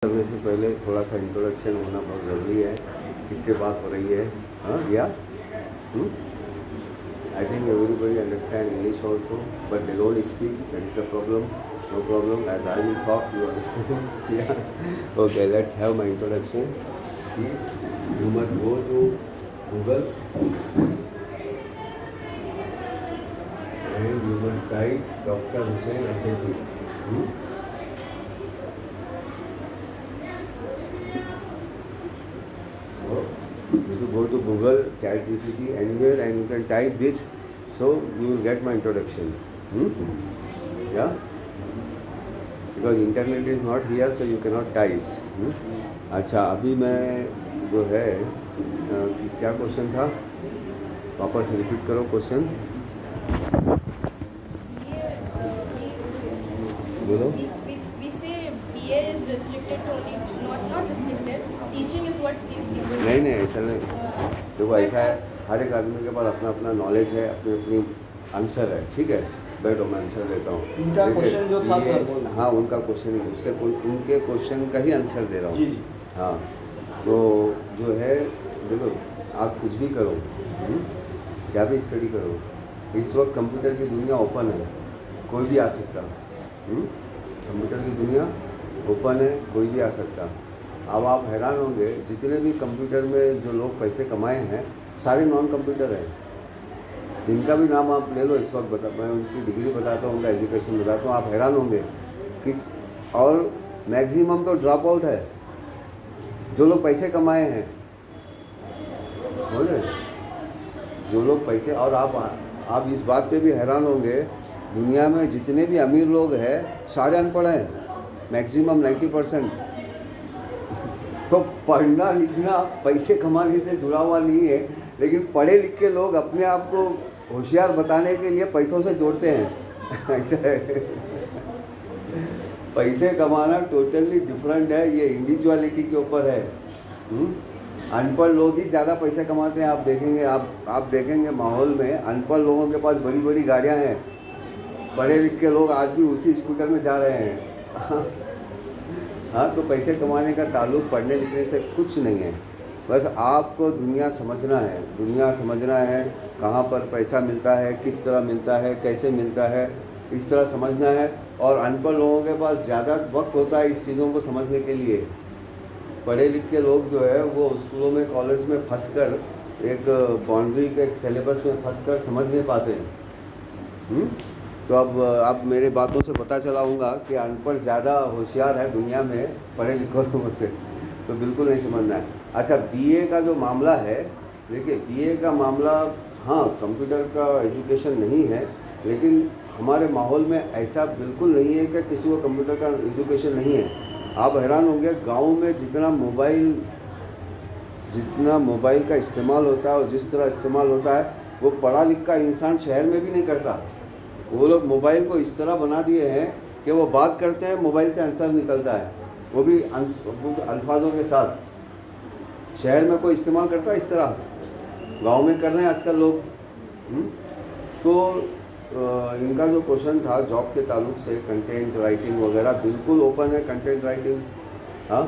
करने से पहले थोड़ा सा इंट्रोडक्शन होना बहुत ज़रूरी है। किससे बात हो रही है? हाँ yeah I think everybody understand English also but they don't speak, that is the problem. No problem, as I will talk you understand. Yeah okay, let's have my introduction. You must go to Google and you must type Dr. Hussain SAP. So you go to Google, ChatGPT, anywhere, and you can type this, so you will get my introduction. Yeah, because internet is not here, so you cannot type. अच्छा, अभी मैं जो है क्या question था, वापस repeat करो question. बोलो. We say BA is restricted to only not restricted. Teaching is what these people. नहीं ऐसा नहीं. देखो ऐसा है, हर एक आदमी के पास अपना अपना नॉलेज है, अपनी अपनी आंसर है. ठीक है, बैठो मैं आंसर देता हूँ. उनका क्वेश्चन जो था सर, हाँ उनका क्वेश्चन ही उसके उनके क्वेश्चन का ही आंसर दे रहा हूँ. हाँ, तो जो है देखो, आप कुछ भी करो, क्या भी स्टडी करो, इस वक्त कंप्यूटर की दुनिया ओपन है, कोई भी आ सकता. कंप्यूटर की दुनिया ओपन है, कोई भी आ सकता. अब आप हैरान होंगे, जितने भी कंप्यूटर में जो लोग पैसे कमाए हैं सारे नॉन कंप्यूटर हैं. जिनका भी नाम आप ले लो इस वक्त मैं उनकी डिग्री बताता हूँ, उनका एजुकेशन बताता हूँ, आप हैरान होंगे कि और मैक्सिमम तो ड्रॉप आउट है. जो लोग पैसे कमाए हैं, बोले जो लोग पैसे, और आप इस बात पे भी हैरान होंगे, दुनिया में जितने भी अमीर लोग हैं सारे अनपढ़ हैं, मैक्सिमम 90%. तो पढ़ना लिखना पैसे कमाने से जुड़ा हुआ नहीं है, लेकिन पढ़े लिखे लोग अपने आप को होशियार बताने के लिए पैसों से जोड़ते हैं. ऐसा है. पैसे कमाना टोटली डिफरेंट है, ये इंडिविजुअलिटी के ऊपर है. अनपढ़ लोग ही ज़्यादा पैसे कमाते हैं. आप देखेंगे, आप देखेंगे माहौल में अनपढ़ लोगों के पास बड़ी बड़ी गाड़ियां हैं, पढ़े लिखे लोग आज भी उसी स्कूटर में जा रहे हैं. हाँ, तो पैसे कमाने का ताल्लुक पढ़ने लिखने से कुछ नहीं है. बस आपको दुनिया समझना है, कहाँ पर पैसा मिलता है, किस तरह मिलता है, कैसे मिलता है, इस तरह समझना है. और अनपढ़ लोगों के पास ज़्यादा वक्त होता है इस चीज़ों को समझने के लिए. पढ़े लिखे लोग जो है वो स्कूलों में कॉलेज में फंसकर एक बाउंड्री के सिलेबस में फंसकर समझ नहीं पाते हैं. तो अब मेरे बातों से पता चला होगा कि अनपढ़ ज़्यादा होशियार है दुनिया में पढ़े लिखे लोगों से. तो बिल्कुल नहीं समझना है. अच्छा, बीए का जो मामला है, देखिए बीए का मामला, हाँ कंप्यूटर का एजुकेशन नहीं है, लेकिन हमारे माहौल में ऐसा बिल्कुल नहीं है कि किसी को कंप्यूटर का एजुकेशन नहीं है. आप हैरान होंगे, गाँव में जितना मोबाइल का इस्तेमाल होता है और जिस तरह इस्तेमाल होता है, वो पढ़ा लिखा इंसान शहर में भी नहीं करता. वो लोग मोबाइल को इस तरह बना दिए हैं कि वो बात करते हैं, मोबाइल से आंसर निकलता है, वो भी अल्फाजों के साथ. शहर में कोई इस्तेमाल करता है इस तरह, गांव में कर रहे हैं आजकल लोग. तो इनका जो क्वेश्चन था जॉब के ताल्लुक से, कंटेंट राइटिंग वगैरह बिल्कुल ओपन है कंटेंट राइटिंग. हाँ,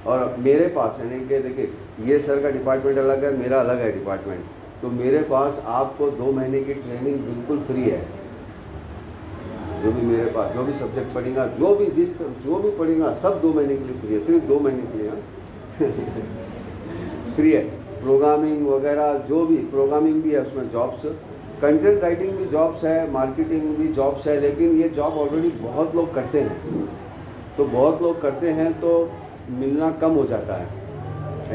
और मेरे पास है नहीं कि देखिए ये सर का डिपार्टमेंट अलग है, मेरा अलग है डिपार्टमेंट. तो मेरे पास आपको 2 महीने की ट्रेनिंग बिल्कुल फ्री है. जो भी मेरे पास जो भी सब्जेक्ट पढ़ेगा, जो भी पढ़ेगा सब 2 महीने के लिए फ्री है, सिर्फ 2 महीने के लिए फ्री है. प्रोग्रामिंग वगैरह, जो भी प्रोग्रामिंग भी है उसमें जॉब्स, कंटेंट राइटिंग भी जॉब्स है, मार्केटिंग भी जॉब्स है. लेकिन ये जॉब ऑलरेडी बहुत लोग करते हैं, तो बहुत लोग करते हैं तो मिलना कम हो जाता है,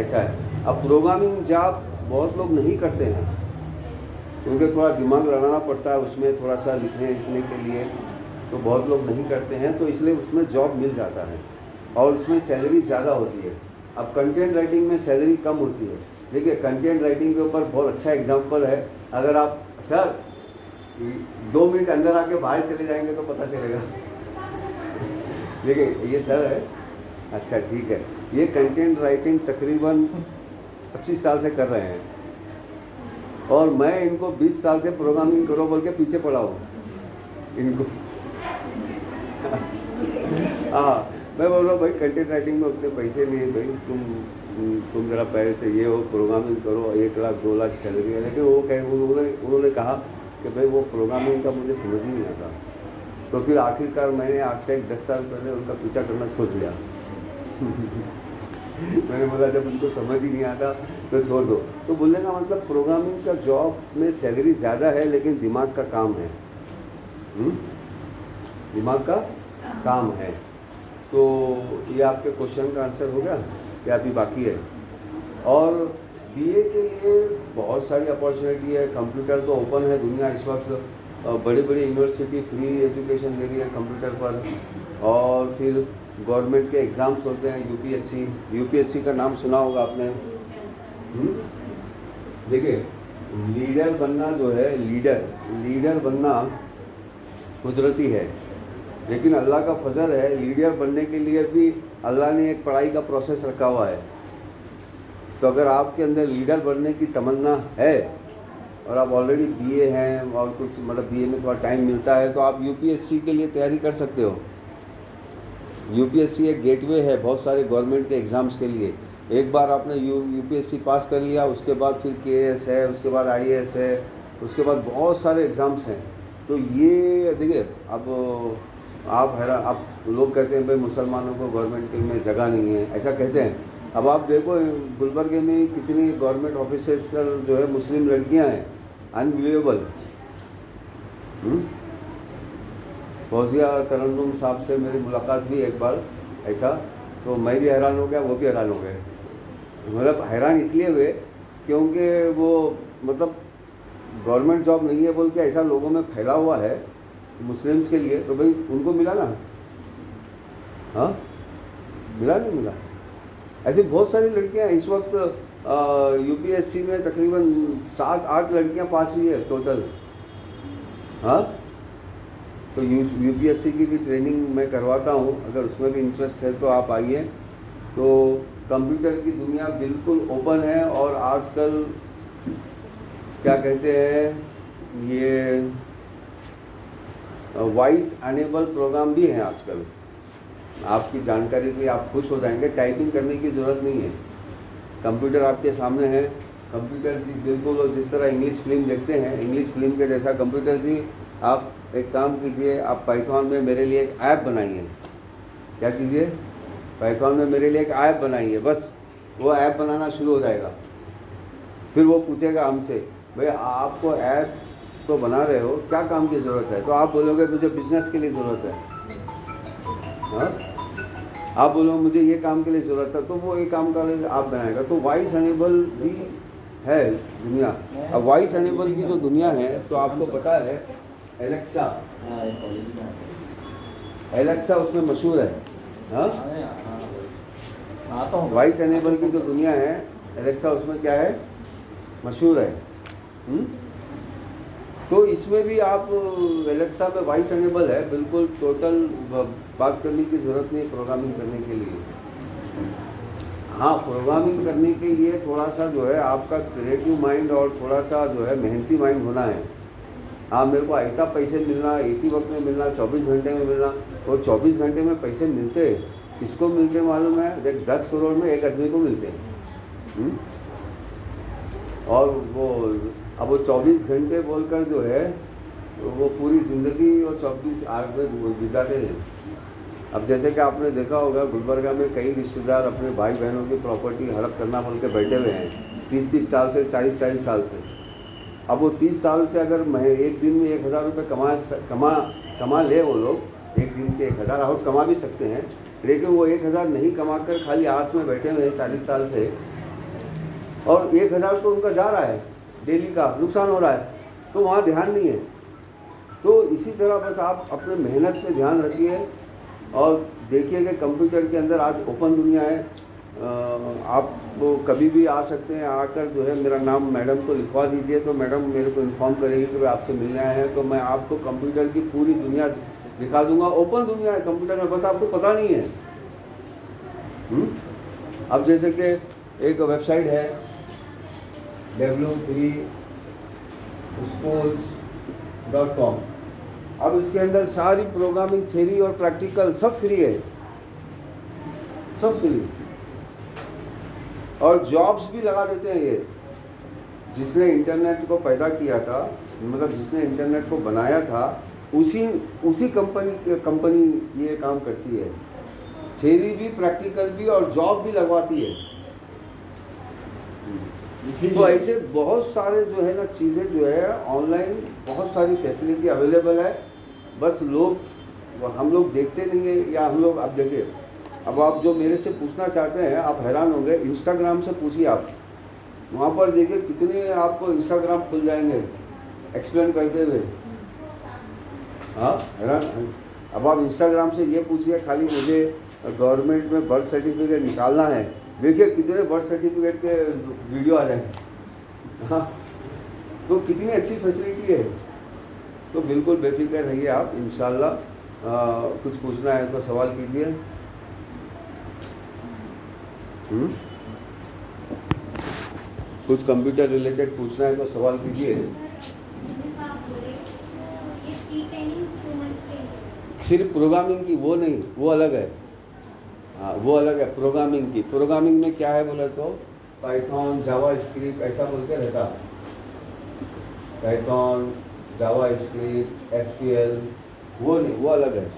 ऐसा है. अब प्रोग्रामिंग जॉब बहुत लोग नहीं करते हैं, क्योंकि थोड़ा दिमाग लड़ाना पड़ता है उसमें, थोड़ा सा लिखने के लिए, तो बहुत लोग नहीं करते हैं, तो इसलिए उसमें जॉब मिल जाता है और उसमें सैलरी ज़्यादा होती है. अब कंटेंट राइटिंग में सैलरी कम होती है. देखिए कंटेंट राइटिंग के ऊपर बहुत अच्छा एग्जांपल है. अगर आप सर 2 मिनट अंदर आके बाहर चले जाएंगे तो पता चलेगा. देखिए ये सर है, अच्छा ठीक है, ये कंटेंट राइटिंग तकरीबन 25 साल से कर रहे हैं, और मैं इनको 20 साल से प्रोग्रामिंग करो बोल के पीछे पड़ा हूँ इनको. हाँ, मैं बोल रहा हूँ भाई कंटेंट राइटिंग में उतने पैसे नहीं है भाई, तुम जरा पहले से ये हो, प्रोग्रामिंग करो, 1 लाख 2 लाख सैलरी है। लेकिन वो कहे उन्होंने कहा कि भाई वो प्रोग्रामिंग का मुझे समझ ही नहीं आता। तो फिर आखिरकार मैंने आज से 10 साल पहले उनका पीछा करना छोड़ दिया। मैंने बोला जब उनको समझ ही नहीं आता तो छोड़ दो। तो बोलने का मतलब प्रोग्रामिंग का जॉब में सैलरी ज़्यादा है लेकिन दिमाग का काम है। दिमाग का काम है। तो ये आपके क्वेश्चन का आंसर हो गया या अभी बाकी है? और बीए के लिए बहुत सारी अपॉर्चुनिटी है। कंप्यूटर तो ओपन है दुनिया इस वक्त, बड़ी बड़ी यूनिवर्सिटी फ्री एजुकेशन दे रही है कंप्यूटर पर। और फिर गवर्नमेंट के एग्ज़ाम्स होते हैं, यूपीएससी का नाम सुना होगा आपने। देखिए लीडर बनना जो है, लीडर बनना कुदरती है, लेकिन अल्लाह का फजल है लीडर बनने के लिए भी अल्लाह ने एक पढ़ाई का प्रोसेस रखा हुआ है। तो अगर आपके अंदर लीडर बनने की तमन्ना है और आप ऑलरेडी बीए हैं और कुछ मतलब बीए में थोड़ा टाइम मिलता है तो आप यूपीएससी के लिए तैयारी कर सकते हो। यूपीएससी एक गेटवे है बहुत सारे गवर्नमेंट के एग्ज़ाम्स के लिए। एक बार आपने यूपीएससी पास कर लिया, उसके बाद फिर केएएस है, उसके बाद आईएएस है, उसके बाद बहुत सारे एग्ज़ाम्स हैं। तो ये देखिए अब आप लोग कहते हैं भाई मुसलमानों को गवर्नमेंट में जगह नहीं है, ऐसा कहते हैं। अब आप देखो गुलबर्गे में कितनी गवर्नमेंट ऑफिसर जो है मुस्लिम लड़कियां हैं, अनबिलीवेबल। फौजिया तरन्नुम साहब से मेरी मुलाकात हुई एक बार ऐसा, तो मैं भी हैरान हो गया, वो भी हैरान हो गए। मतलब हैरान इसलिए हुए क्योंकि वो मतलब गवर्नमेंट जॉब नहीं है बोल के ऐसा लोगों में फैला हुआ है मुस्लिम्स के लिए, तो भाई उनको मिला ना। हाँ मिला नहीं मिला? ऐसी बहुत सारी लड़कियां इस वक्त यूपीएससी में तकरीबन 7-8 लड़कियां पास हुई है टोटल। हाँ तो यूपीएससी की भी ट्रेनिंग मैं करवाता हूँ, अगर उसमें भी इंटरेस्ट है तो आप आइए। तो कंप्यूटर की दुनिया बिल्कुल ओपन है और आजकल क्या कहते हैं ये वॉइस अनेबल प्रोग्राम भी हैं आजकल। आपकी जानकारी के लिए आप खुश हो जाएंगे, टाइपिंग करने की ज़रूरत नहीं है, कंप्यूटर आपके सामने है। कंप्यूटर जी बिल्कुल जिस तरह इंग्लिश फिल्म देखते हैं, इंग्लिश फिल्म के जैसा कंप्यूटर जी। आप एक काम कीजिए, आप पाइथन में मेरे लिए एक ऐप बनाइए। क्या कीजिए? पाइथन में मेरे लिए एक ऐप बनाइए, बस वो ऐप बनाना शुरू हो जाएगा। फिर वो पूछेगा हमसे भाई आपको ऐप तो बना रहे हो, क्या काम की ज़रूरत है? तो आप बोलोगे मुझे बिजनेस के लिए ज़रूरत है। हाँ आप बोलो मुझे ये काम के लिए ज़रूरत है, तो वो ये काम का आप बनाएगा। तो वॉइस अनेबल भी है दुनिया। अब वॉइस अनेबल की जो दुनिया है तो आपको पता है एलेक्सा उसमें मशहूर है। हाँ वॉइस अनेबल की जो दुनिया है एलेक्सा उसमें क्या है, मशहूर है। तो इसमें भी आप एलेक्सा में वॉइस अनेबल है बिल्कुल, टोटल बात करने की ज़रूरत नहीं प्रोग्रामिंग करने के लिए। हाँ प्रोग्रामिंग करने के लिए थोड़ा सा जो है आपका क्रिएटिव माइंड और थोड़ा सा जो है मेहनती माइंड होना है। हाँ मेरे को ऐसा पैसे मिलना, एक ही वक्त में मिलना, 24 घंटे में मिलना, तो 24 घंटे में पैसे मिलते किसको मिलते मालूम है? देख 10 करोड़ में एक आदमी को मिलते हैं। और वो अब वो 24 घंटे बोलकर जो है वो पूरी ज़िंदगी और 24 आग में बिताते हैं। अब जैसे कि आपने देखा होगा गुलबर्गा में कई रिश्तेदार अपने भाई बहनों की प्रॉपर्टी हड़प करना बोल के बैठे हुए हैं 30-30 साल से, 40-40 साल से। अब वो 30 साल से अगर एक दिन में 1000 रुपये कमा ले वो लोग, एक दिन के 1000 और कमा भी सकते हैं, लेकिन वो 1000 नहीं कमा कर खाली आस में बैठे हुए हैं 40 साल से, और 1000 तो उनका जा रहा है, डेली का नुकसान हो रहा है, तो वहाँ ध्यान नहीं है। तो इसी तरह बस आप अपने मेहनत पे ध्यान रखिए और देखिए कि कंप्यूटर के अंदर आज ओपन दुनिया है। आप वो कभी भी आ सकते हैं, आकर जो है मेरा नाम मैडम को लिखवा दीजिए, तो मैडम मेरे को इन्फॉर्म करेगी कि आपसे मिलने आए हैं, तो मैं आपको कंप्यूटर की पूरी दुनिया दिखा दूंगा। ओपन दुनिया है कंप्यूटर में, बस आपको पता नहीं है। अब जैसे कि एक वेबसाइट है w3schools.com। अब इसके अंदर सारी प्रोग्रामिंग थ्योरी और प्रैक्टिकल सब फ्री है। सब फ्री। और जॉब्स भी लगा देते हैं ये। जिसने इंटरनेट को पैदा किया था, मतलब जिसने इंटरनेट को बनाया था, उसी कंपनी ये काम करती है। थ्योरी भी, प्रैक्टिकल भी और जॉब भी लगवाती है। तो ऐसे बहुत सारे जो है ना चीज़ें जो है ऑनलाइन, बहुत सारी फैसिलिटी अवेलेबल है। बस हम लोग देखते नहीं है, या हम लोग, अब देखिए, अब आप जो मेरे से पूछना चाहते हैं आप हैरान होंगे, इंस्टाग्राम से पूछिए आप, वहाँ पर देखिए कितने आपको इंस्टाग्राम खुल जाएंगे एक्सप्लेन करते हुए। हाँ, हैरान। अब आप इंस्टाग्राम से ये पूछिए खाली मुझे गवर्नमेंट में बर्थ सर्टिफिकेट निकालना है, देखिए कितने बर्थ सर्टिफिकेट के वीडियो आ जाएंगे। हाँ, तो कितनी अच्छी फैसिलिटी है। तो बिल्कुल बेफिक्र रहिए आप, इंशाल्लाह। कुछ पूछना है तो सवाल कीजिए। कुछ कंप्यूटर रिलेटेड पूछना है तो सवाल कीजिए। सिर्फ प्रोग्रामिंग की वो नहीं, वो अलग है। हाँ, वो अलग है प्रोग्रामिंग की। प्रोग्रामिंग में क्या है बोले तो पाइथन, जावा स्क्रिप्ट ऐसा बोल के रहता। पाइथन, जावा स्क्रिप्ट, एसक्यूएल, वो नहीं, वो अलग है।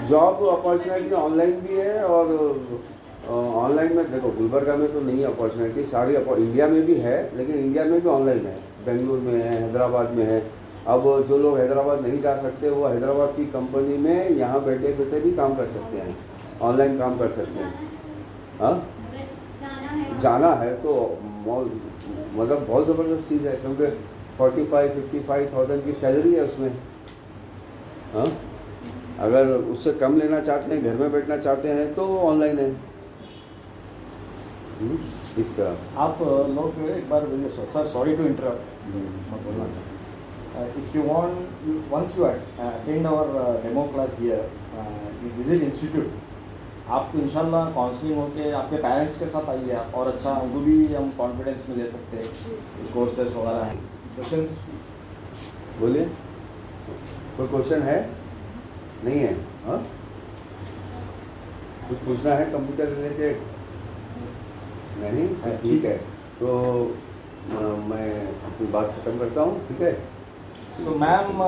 जॉब अपॉर्चुनिटी ऑनलाइन भी है, और ऑनलाइन में देखो गुलबर्गा में तो नहीं अपॉर्चुनिटी, सारी इंडिया में भी है, लेकिन इंडिया में भी ऑनलाइन है। बेंगलुरु में है, हैदराबाद में है। अब जो लोग हैदराबाद नहीं जा सकते वो हैदराबाद की कंपनी में यहाँ बैठे बैठे भी काम कर सकते हैं, ऑनलाइन काम कर सकते हैं। हाँ, जाना है तो मतलब बहुत ज़बरदस्त चीज़ है, क्योंकि 45-55,000 की सैलरी है उसमें। हाँ, अगर उससे कम लेना चाहते हैं, घर में बैठना चाहते हैं तो ऑनलाइन है। इस तरह आप लोग एक बार सर, सॉरी टू इंटरप्ट, मैं बोलना चाहता हूँ, if you want, once you attend our demo class here, you visit institute, आपको इंशाल्लाह काउंसलिंग होके आपके पेरेंट्स के साथ आइए आप, और अच्छा उनको भी हम कॉन्फिडेंस में दे सकते हैं। कुछ कोर्सेस वगैरह हैं। क्वेश्चंस बोलिए, कोई क्वेश्चन है? नहीं है? हाँ, कुछ पूछना है कंप्यूटर रिलेटेड? नहीं? ठीक है, तो मैं अपनी बात खत्म करता हूँ। ठीक है, तो मैम